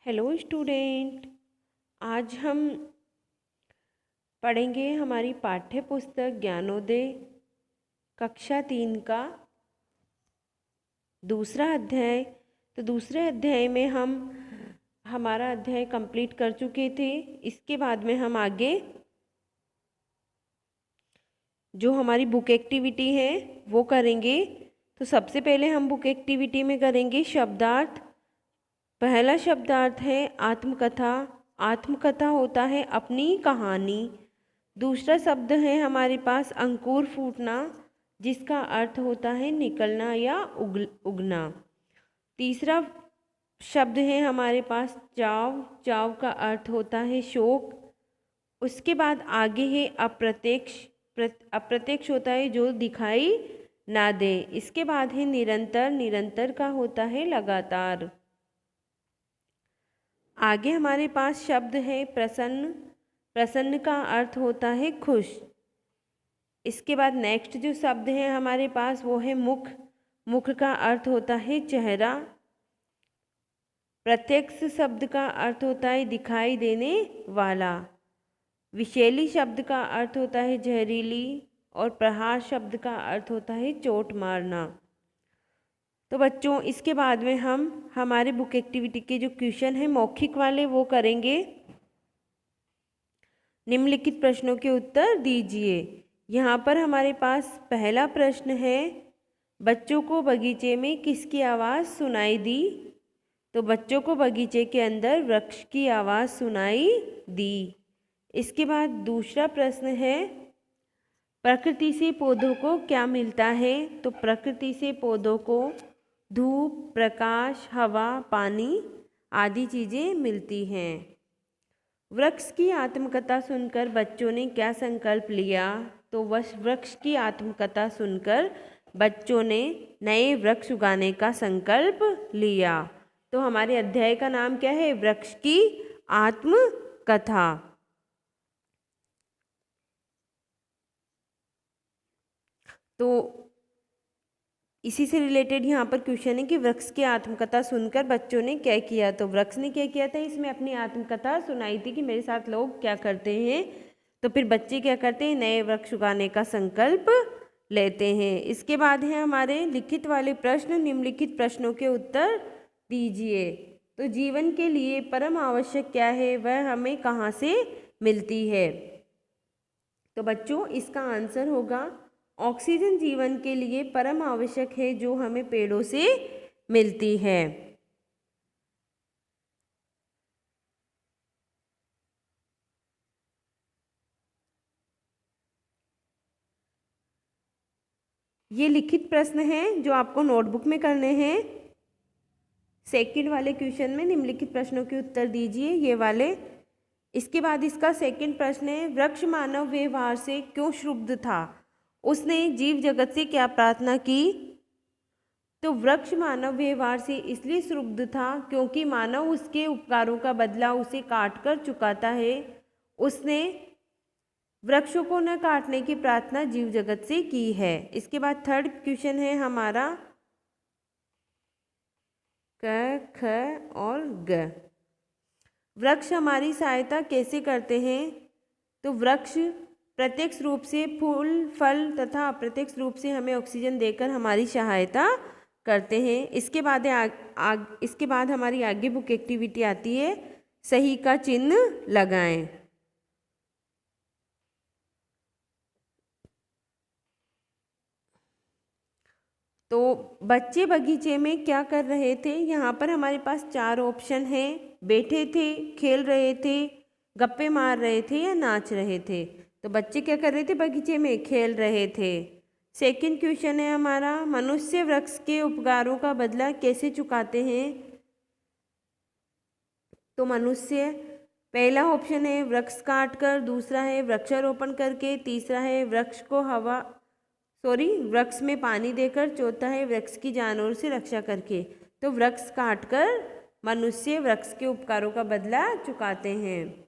Hello student. आज हम पढ़ेंगे हमारी पाठ्य पुस्तक ज्ञानोदय कक्षा 3 का दूसरा अध्याय। तो दूसरे अध्याय में हम हमारा अध्याय कंप्लीट कर चुके थे। इसके बाद में हम आगे जो हमारी बुक एक्टिविटी है वो करेंगे। तो सबसे पहले हम बुक एक्टिविटी में करेंगे शब्दार्थ। पहला शब्दार्थ है आत्मकथा। आत्मकथा होता है अपनी कहानी। दूसरा शब्द है हमारे पास अंकुर फूटना, जिसका अर्थ होता है निकलना या उगना। तीसरा शब्द है हमारे पास चाव। चाव का अर्थ होता है शोक। उसके बाद आगे है अप्रत्यक्ष। अप्रत्यक्ष होता है जो दिखाई ना दे। इसके बाद है निरंतर। निरंतर का होता है लगातार। आगे हमारे पास शब्द है प्रसन्न। प्रसन्न का अर्थ होता है खुश। इसके बाद नेक्स्ट जो शब्द है हमारे पास वो है मुख। मुख का अर्थ होता है चेहरा। प्रत्यक्ष शब्द का अर्थ होता है दिखाई देने वाला। विषैली शब्द का अर्थ होता है जहरीली। और प्रहार शब्द का अर्थ होता है चोट मारना। तो बच्चों इसके बाद में हम हमारे बुक एक्टिविटी के जो क्वेश्चन है मौखिक वाले वो करेंगे। निम्नलिखित प्रश्नों के उत्तर दीजिए। यहाँ पर हमारे पास पहला प्रश्न है, बच्चों को बगीचे में किसकी आवाज़ सुनाई दी? तो बच्चों को बगीचे के अंदर वृक्ष की आवाज़ सुनाई दी। इसके बाद दूसरा प्रश्न है, प्रकृति से पौधों को क्या मिलता है? तो प्रकृति से पौधों को धूप, प्रकाश, हवा, पानी आदि चीज़ें मिलती हैं। वृक्ष की आत्मकथा सुनकर बच्चों ने क्या संकल्प लिया? तो वृक्ष की आत्मकथा सुनकर बच्चों ने नए वृक्ष उगाने का संकल्प लिया। तो हमारे अध्याय का नाम क्या है? वृक्ष की आत्मकथा। तो इसी से रिलेटेड यहाँ पर क्वेश्चन है कि वृक्ष की आत्मकथा सुनकर बच्चों ने क्या किया? तो वृक्ष ने क्या किया था? इसमें अपनी आत्मकथा सुनाई थी कि मेरे साथ लोग क्या करते हैं। तो फिर बच्चे क्या करते हैं? नए वृक्ष उगाने का संकल्प लेते हैं। इसके बाद है हमारे लिखित वाले प्रश्न। निम्नलिखित प्रश्नों के उत्तर दीजिए। तो जीवन के लिए परम आवश्यक क्या है? वह हमें कहाँ से मिलती है? तो बच्चों इसका आंसर होगा ऑक्सीजन जीवन के लिए परम आवश्यक है, जो हमें पेड़ों से मिलती है। ये लिखित प्रश्न हैं जो आपको नोटबुक में करने हैं। सेकंड वाले क्वेश्चन में निम्नलिखित प्रश्नों के उत्तर दीजिए, ये वाले। इसके बाद इसका सेकंड प्रश्न है, वृक्ष मानव व्यवहार से क्यों क्षुब्ध था? उसने जीव जगत से क्या प्रार्थना की? तो वृक्ष मानव व्यवहार से इसलिए क्षुब्ध था क्योंकि मानव उसके उपकारों का बदला उसे काट कर चुकाता है। उसने वृक्षों को न काटने की प्रार्थना जीव जगत से की है। इसके बाद थर्ड क्वेश्चन है हमारा क, ख और ग। वृक्ष हमारी सहायता कैसे करते हैं? तो वृक्ष प्रत्यक्ष रूप से फूल, फल तथा अप्रत्यक्ष रूप से हमें ऑक्सीजन देकर हमारी सहायता करते हैं। इसके बाद इसके बाद हमारी आगे बुक एक्टिविटी आती है, सही का चिन्ह लगाएं। तो बच्चे बगीचे में क्या कर रहे थे? यहाँ पर हमारे पास 4 ऑप्शन हैं। बैठे थे, खेल रहे थे, गप्पे मार रहे थे या नाच रहे थे। तो बच्चे क्या कर रहे थे? बगीचे में खेल रहे थे। सेकंड क्वेश्चन है हमारा, मनुष्य वृक्ष के उपकारों का बदला कैसे चुकाते हैं? तो मनुष्य, पहला ऑप्शन है वृक्ष काट कर, दूसरा है वृक्षारोपण करके, तीसरा है वृक्ष में पानी देकर, चौथा है वृक्ष की जानवरों से रक्षा करके। तो वृक्ष काट कर मनुष्य वृक्ष के उपकारों का बदला चुकाते हैं।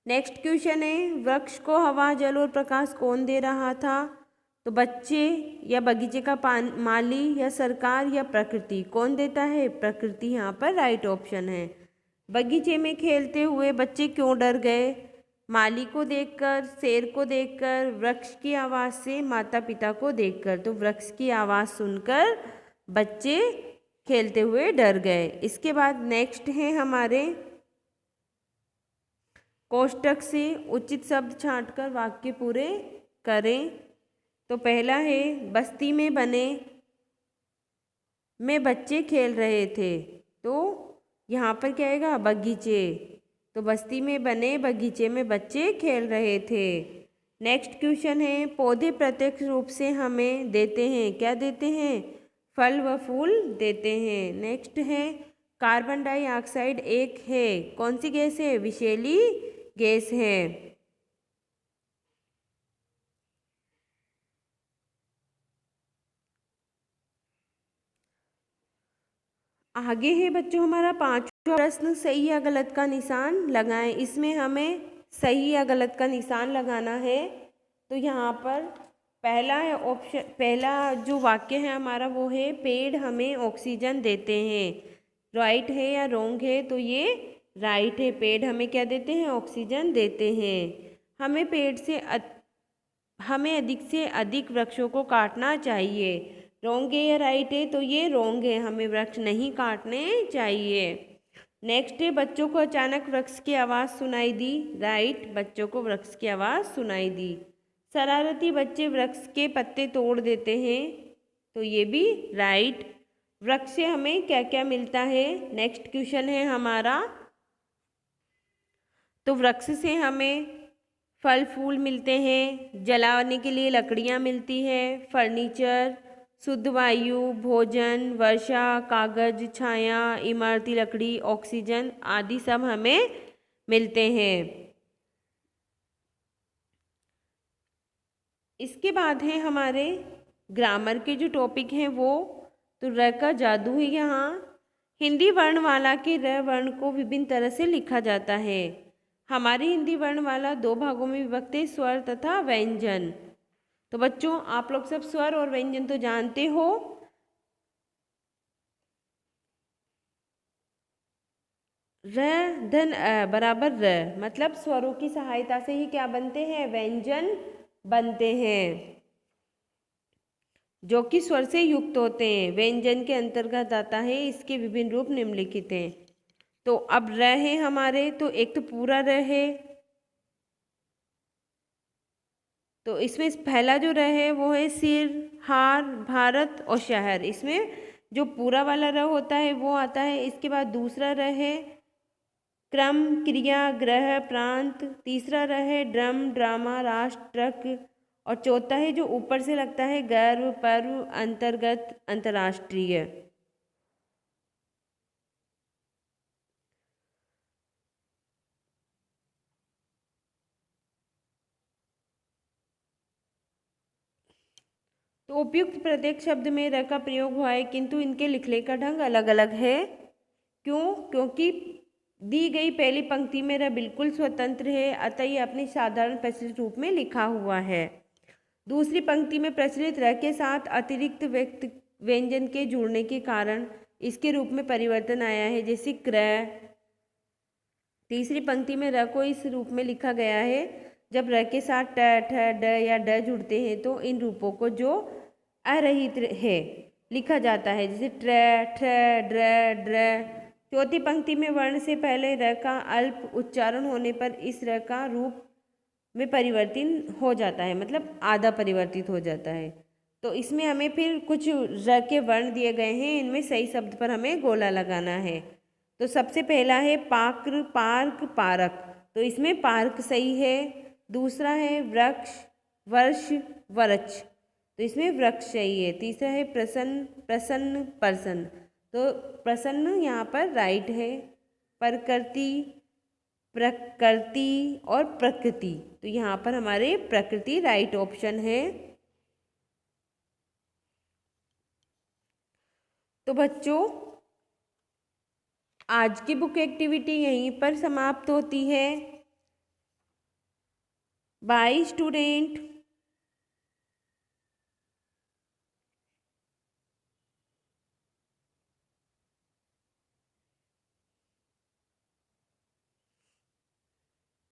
नेक्स्ट क्वेश्चन है, वृक्ष को हवा, जल और प्रकाश कौन दे रहा था? तो बच्चे या बगीचे का माली या सरकार या प्रकृति, कौन देता है? प्रकृति यहाँ पर राइट ऑप्शन है। बगीचे में खेलते हुए बच्चे क्यों डर गए? माली को देखकर, शेर को देखकर, वृक्ष की आवाज़ से, माता पिता को देखकर। तो वृक्ष की आवाज़ सुनकर बच्चे खेलते हुए डर गए। इसके बाद नेक्स्ट है हमारे कोष्टक से उचित शब्द छांटकर वाक्य पूरे करें। तो पहला है बस्ती में बने में बच्चे खेल रहे थे। तो यहाँ पर क्या आएगा? बगीचे। तो बस्ती में बने बगीचे में बच्चे खेल रहे थे। नेक्स्ट क्वेश्चन है पौधे प्रत्यक्ष रूप से हमें देते हैं, क्या देते हैं? फल व फूल देते हैं। नेक्स्ट है कार्बन डाइऑक्साइड एक है, कौन सी गैस है? विषैली गैस है। आगे है बच्चों हमारा पांचवा प्रश्न, सही या गलत का निशान लगाएं। इसमें हमें सही या गलत का निशान लगाना है। तो यहाँ पर पहला है ऑप्शन, पहला जो वाक्य है हमारा वो है पेड़ हमें ऑक्सीजन देते हैं। राइट है या रॉन्ग है? तो ये राइट है, पेड़ हमें क्या देते हैं? ऑक्सीजन देते हैं। हमें अधिक से अधिक वृक्षों को काटना चाहिए। रॉन्ग है या राइट है? तो ये रॉन्ग है, हमें वृक्ष नहीं काटने चाहिए। नेक्स्ट है बच्चों को अचानक वृक्ष की आवाज़ सुनाई दी। राइट, बच्चों को वृक्ष की आवाज़ सुनाई दी। शरारती बच्चे वृक्ष के पत्ते तोड़ देते हैं। तो ये भी राइट। वृक्ष से हमें क्या क्या मिलता है? नेक्स्ट क्वेश्चन है हमारा, तो वृक्ष से हमें फल फूल मिलते हैं, जलाने के लिए लकड़ियाँ मिलती है, फर्नीचर, शुद्ध वायु, भोजन, वर्षा, कागज, छाया, इमारती लकड़ी, ऑक्सीजन आदि सब हमें मिलते हैं। इसके बाद है हमारे ग्रामर के जो टॉपिक हैं वो, तो र का जादू है। यहाँ हिंदी वर्णमाला के र वर्ण को विभिन्न तरह से लिखा जाता है। हमारी हिंदी वर्णमाला दो भागों में विभक्त है, स्वर तथा व्यंजन। तो बच्चों आप लोग सब स्वर और व्यंजन तो जानते हो। र धन अ बराबर र, मतलब स्वरों की सहायता से ही क्या बनते हैं? व्यंजन बनते हैं, जो कि स्वर से युक्त होते हैं। व्यंजन के अंतर्गत आता है। इसके विभिन्न रूप निम्नलिखित हैं। तो अब र है हमारे, तो एक तो पूरा र है, तो इसमें पहला जो र है वो है सिर, हार, भारत और शहर। इसमें जो पूरा वाला र होता है वो आता है। इसके बाद दूसरा र है क्रम, क्रिया, ग्रह, प्रांत। तीसरा र है ड्रम, ड्रामा, राष्ट्र, ट्रक। और चौथा है जो ऊपर से लगता है गर्व, पर्व, अंतर्गत, अंतर्राष्ट्रीय। तो उपयुक्त प्रत्येक शब्द में र का प्रयोग हुआ है, किंतु इनके लिखने का ढंग अलग अलग है। क्यों? क्योंकि दी गई पहली पंक्ति में र बिल्कुल स्वतंत्र है, अतः ये अपने साधारण प्रचलित रूप में लिखा हुआ है। दूसरी पंक्ति में प्रचलित र के साथ अतिरिक्त व्यंजन के जुड़ने के कारण इसके रूप में परिवर्तन आया है, जैसे क्रय। तीसरी पंक्ति में र को इस रूप में लिखा गया है। जब र के साथ ट, ठ, ड या ड जुड़ते हैं तो इन रूपों को जो अरहित है लिखा जाता है, जैसे ट्र, ठ, ड्र, ड्र। चौथी पंक्ति में वर्ण से पहले र का अल्प उच्चारण होने पर इस र का रूप में परिवर्तन हो जाता है, मतलब आधा परिवर्तित हो जाता है। तो इसमें हमें फिर कुछ र के वर्ण दिए गए हैं, इनमें सही शब्द पर हमें गोला लगाना है। तो सबसे पहला है पाक्र, पार्क, पारक। तो इसमें पार्क सही है। दूसरा है वृक्ष, वर्ष, वृक्ष। तो इसमें वृक्ष सही है। तीसरा है प्रसन्न, प्रसन्न, प्रसन्न। तो प्रसन्न यहाँ पर राइट है। प्रकृति, प्रकृति और प्रकृति, तो यहाँ पर हमारे प्रकृति राइट ऑप्शन है। तो बच्चों आज की बुक एक्टिविटी यहीं पर समाप्त होती है। Bye student.